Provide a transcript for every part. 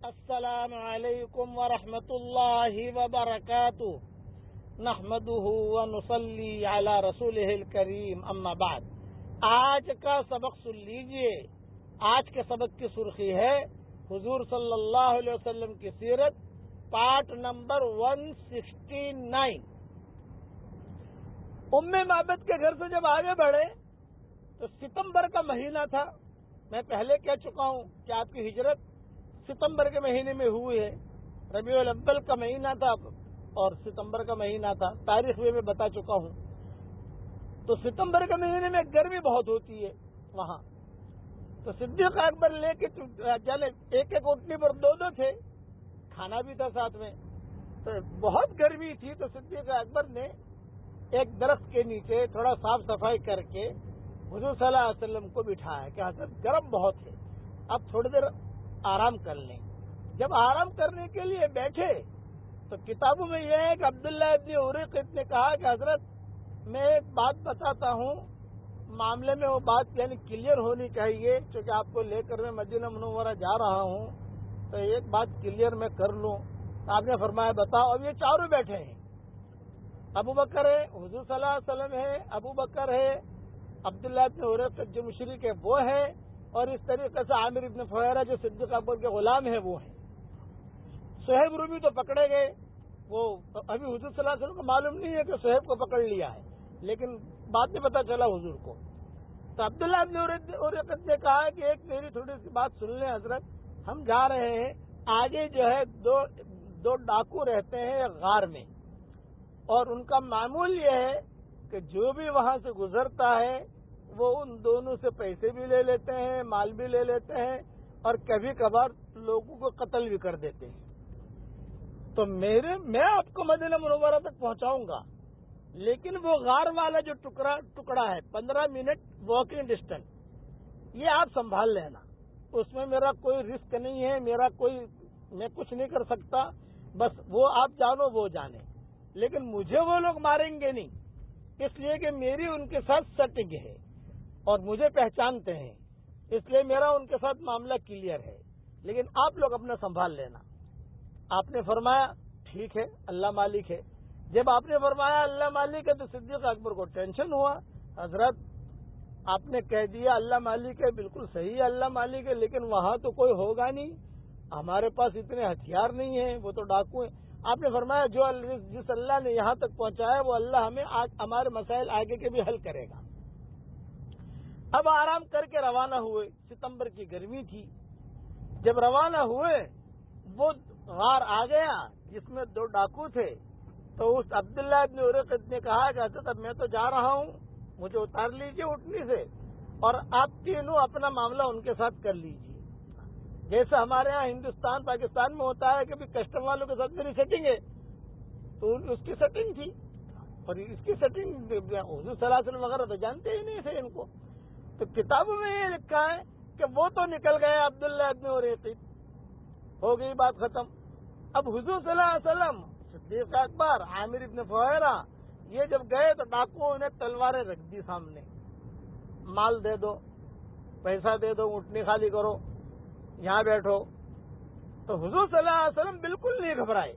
السلام علیکم ورحمۃ اللہ وبرکاتہ نحمده ونصلی علی رسولہ الکریم اما بعد۔ آج کا سبق سن لیجئے۔ آج کے سبق کی سرخی ہے حضور صلی اللہ علیہ وسلم کی سیرت، پارٹ نمبر 169۔ ام معبد کے گھر سے جب آگے بڑھے تو ستمبر کا مہینہ تھا۔ میں پہلے کہہ چکا ہوں کہ آپ کی ہجرت ستمبر کے مہینے میں ہوئی ہے۔ ربیع الاول کا مہینہ تھا اور ستمبر کا مہینہ تھا، تاریخ بھی میں بتا چکا ہوں۔ تو ستمبر کے مہینے میں گرمی بہت ہوتی ہے وہاں، تو صدیق اکبر لے کے چلے، ایک ایک اونٹنی پر دو تھے، کھانا بھی تھا ساتھ میں۔ تو بہت گرمی تھی تو صدیق اکبر نے ایک درخت کے نیچے تھوڑا صاف صفائی کر کے حضور صلی اللہ علیہ وسلم کو بٹھایا کہ حضرت گرم بہت ہے، اب تھوڑی دیر آرام کر لیں۔ جب آرام کرنے کے لیے بیٹھے تو کتابوں میں یہ ہے کہ عبداللہ ابن اریقط نے کہا کہ حضرت میں ایک بات بتاتا ہوں، معاملے میں وہ بات یعنی کلیئر ہونی چاہیے، چونکہ آپ کو لے کر میں مدینہ منورہ جا رہا ہوں تو ایک بات کلیئر میں کر لوں۔ آپ نے فرمایا بتاؤ۔ اب یہ چاروں بیٹھے ہیں، ابو بکر ہے، حضور صلی اللہ علیہ وسلم ہے، ابو بکر ہے، عبداللہ ابن اریقط جو مشرک ہے وہ ہے، اور اس طریقے سے عامر ابن فہیرہ جو صدیق اکبر کے غلام ہیں وہ ہیں۔ صہیب رومی تو پکڑے گئے، وہ ابھی حضور صلی اللہ علیہ وسلم کو معلوم نہیں ہے کہ صہیب کو پکڑ لیا ہے، لیکن بعد میں پتا چلا حضور کو۔ تو عبداللہ ابن اریقط نے کہا کہ ایک میری تھوڑی سی بات سن لیں حضرت، ہم جا رہے ہیں، آگے جو ہے دو ڈاکو رہتے ہیں غار میں، اور ان کا معمول یہ ہے کہ جو بھی وہاں سے گزرتا ہے وہ ان دونوں سے پیسے بھی لے لیتے ہیں، مال بھی لے لیتے ہیں، اور کبھی کبھار لوگوں کو قتل بھی کر دیتے ہیں۔ تو میں آپ کو مدینہ منورہ تک پہنچاؤں گا، لیکن وہ غار والا جو ٹکڑا ہے 15 منٹ واکنگ ڈسٹینس، یہ آپ سنبھال لینا، اس میں میرا کوئی رسک نہیں ہے، میں کچھ نہیں کر سکتا، بس وہ آپ جانو وہ جانے، لیکن مجھے وہ لوگ ماریں گے نہیں، اس لیے کہ میری ان کے ساتھ سیٹنگ ہے اور مجھے پہچانتے ہیں، اس لیے میرا ان کے ساتھ معاملہ کلیئر ہے، لیکن آپ لوگ اپنا سنبھال لینا۔ آپ نے فرمایا ٹھیک ہے، اللہ مالک ہے۔ جب آپ نے فرمایا اللہ مالک ہے تو صدیق اکبر کو ٹینشن ہوا، حضرت آپ نے کہہ دیا اللہ مالک ہے، بالکل صحیح ہے اللہ مالک ہے، لیکن وہاں تو کوئی ہوگا نہیں، ہمارے پاس اتنے ہتھیار نہیں ہیں، وہ تو ڈاکو ہیں۔ آپ نے فرمایا جس اللہ نے یہاں تک پہنچایا وہ اللہ ہمیں ہمارے مسائل آگے کے بھی حل کرے گا۔ اب آرام کر کے روانہ ہوئے، ستمبر کی گرمی تھی۔ جب روانہ ہوئے وہ غار آ گیا جس میں دو ڈاکو تھے، تو اس عبداللہ ابن اریقط نے کہا کہ حضرت اب میں تو جا رہا ہوں، مجھے اتار لیجئے اٹھنی سے، اور آپ تینوں اپنا معاملہ ان کے ساتھ کر لیجئے۔ جیسے ہمارے ہاں ہندوستان پاکستان میں ہوتا ہے کہ بھی کسٹم والوں کے ساتھ میری سیٹنگ ہے، تو اس کی سیٹنگ تھی، اور اس کی سیٹنگ حضور صلی اللہ علیہ وسلم وغیرہ تو جانتے ہی نہیں تھے ان کو۔ تو کتابوں میں یہ لکھا ہے کہ وہ تو نکل گئے عبداللہ ابن اریقط، ہو گئی بات ختم۔ اب حضور صلی اللہ علیہ وسلم، صدیق اکبر، عامر ابن فہیرہ یہ جب گئے تو ڈاکوؤں نے تلواریں رکھ دی سامنے، مال دے دو، پیسہ دے دو، اونٹنی خالی کرو، یہاں بیٹھو۔ تو حضور صلی اللہ علیہ وسلم بالکل نہیں گھبرائے،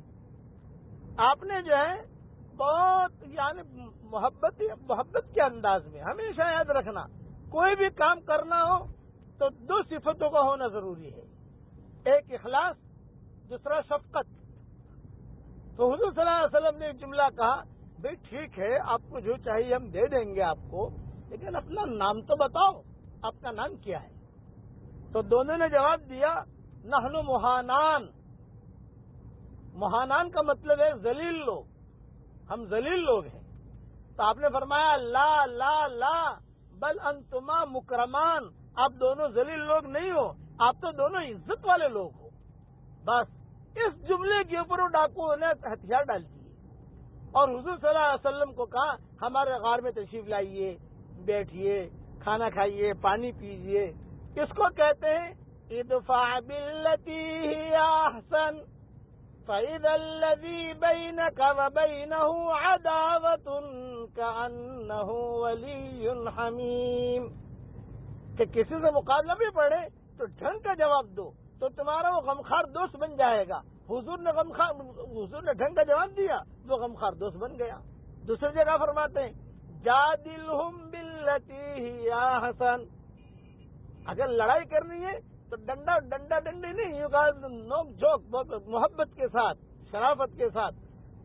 آپ نے جو ہے بہت یعنی محبت کے انداز میں، ہمیشہ یاد رکھنا کوئی بھی کام کرنا ہو تو دو صفتوں کا ہونا ضروری ہے، ایک اخلاص، دوسرا شفقت۔ تو حضور صلی اللہ علیہ وسلم نے ایک جملہ کہا، بھئی ٹھیک ہے آپ کو جو چاہیے ہم دے دیں گے آپ کو، لیکن اپنا نام تو بتاؤ، آپ کا نام کیا ہے؟ تو دونوں نے جواب دیا نحن مہانان۔ مہانان کا مطلب ہے ذلیل لوگ، ہم ذلیل لوگ ہیں۔ تو آپ نے فرمایا لا لا لا بل انتما مکرمان، آپ دونوں ذلیل لوگ نہیں ہو، آپ تو دونوں عزت والے لوگ ہو۔ بس اس جملے کے اوپر وہ ڈاکوؤں نے ہتھیار ڈال دیے اور حضور صلی اللہ علیہ وسلم کو کہا ہمارے غار میں تشریف لائیے، بیٹھیے، کھانا کھائیے، پانی پیجیے۔ اس کو کہتے ہیں ادفع باللتی ہی احسن فَإِذَا الَّذِي بَيْنَكَ وَبَيْنَهُ عَدَاوَةٌ كَأَنَّهُ وَلِيٌّ حَمِيمٌ، کہ کسی سے مقابلہ بھی پڑے تو ڈھنگ کا جواب دو، تو تمہارا وہ غمخوار دوست بن جائے گا. حضور نے ڈھنگ کا جواب دیا, وہ غمخوار دوست بن گیا. دوسری جگہ فرماتے ہیں جادلہم باللتی ہی احسن, اگر لڑائی کرنی ہے تو ڈنڈا ڈنڈی نہیں, یوں کہا نوک جھوک محبت کے ساتھ, شرافت کے ساتھ.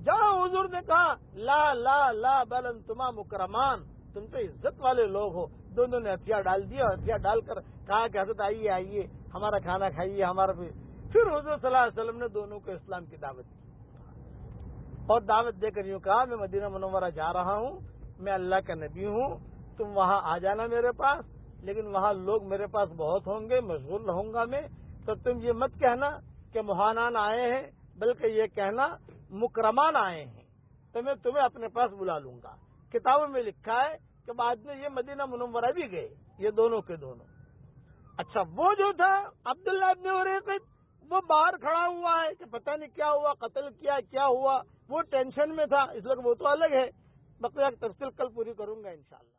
جہاں حضور نے کہا لا لا لا بل انتما مکرمان, تم تو عزت والے لوگ ہو, دونوں نے ہتھیار ڈال دیا. ہتھیار ڈال کر کہا کہ حضرت آئیے آئیے, ہمارا کھانا کھائیے, ہمارا پھر حضور صلی اللہ علیہ وسلم نے دونوں کو اسلام کی دعوت دی, اور دعوت دے کر یوں کہا میں مدینہ منورہ جا رہا ہوں, میں اللہ کا نبی ہوں, تم وہاں آ جانا میرے پاس, لیکن وہاں لوگ میرے پاس بہت ہوں گے, مشغول رہوں گا میں, تو تم یہ مت کہنا کہ مہانان آئے ہیں, بلکہ یہ کہنا مکرمان آئے ہیں, تو میں تمہیں اپنے پاس بلا لوں گا. کتابوں میں لکھا ہے کہ بعد میں یہ مدینہ منورہ بھی گئے, یہ دونوں کے دونوں. اچھا, وہ جو تھا عبداللہ ابن اریقط, وہ باہر کھڑا ہوا ہے کہ پتہ نہیں کیا ہوا, قتل کیا ہوا, وہ ٹینشن میں تھا, اس لیے وہ تو الگ ہے. بقیہ تفصیل کل پوری کروں گا انشاءاللہ.